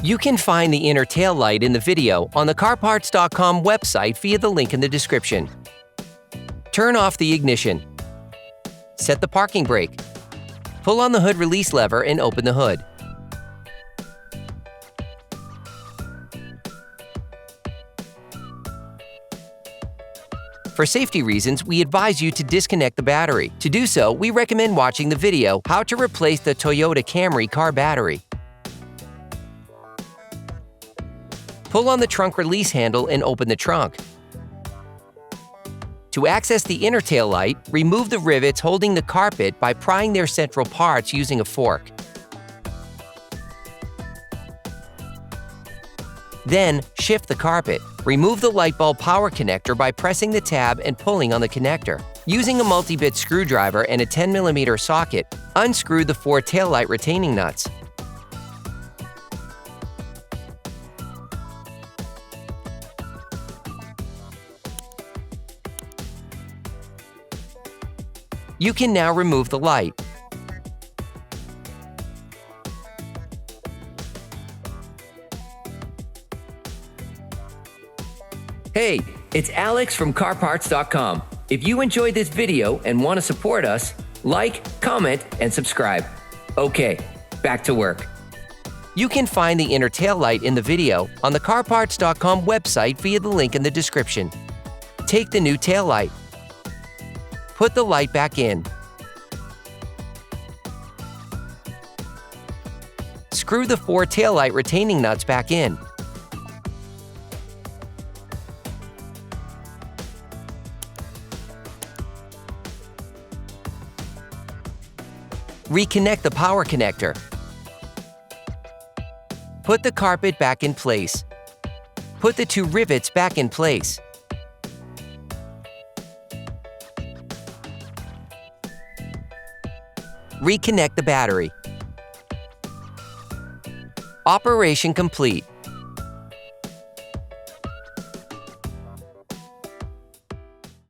You can find the inner tail light in the video on the CarParts.com website via the link in the description. Turn off the ignition. Set the parking brake. Pull on the hood release lever and open the hood. For safety reasons, we advise you to disconnect the battery. To do so, we recommend watching the video How to Replace the Toyota Camry Car Battery. Pull on the trunk release handle and open the trunk. To access the inner tail light, remove the rivets holding the carpet by prying their central parts using a fork. Then, shift the carpet. Remove the light bulb power connector by pressing the tab and pulling on the connector. Using a multi-bit screwdriver and a 10mm socket, unscrew the 4 taillight retaining nuts. You can now remove the light. Hey, it's Alex from CarParts.com. If you enjoyed this video and want to support us, like, comment, and subscribe. Okay, back to work. You can find the inner tail light in the video on the CarParts.com website via the link in the description. Take the new tail light. Put the light back in. Screw the 4 taillight retaining nuts back in. Reconnect the power connector. Put the carpet back in place. Put the 2 rivets back in place. Reconnect the battery. Operation complete.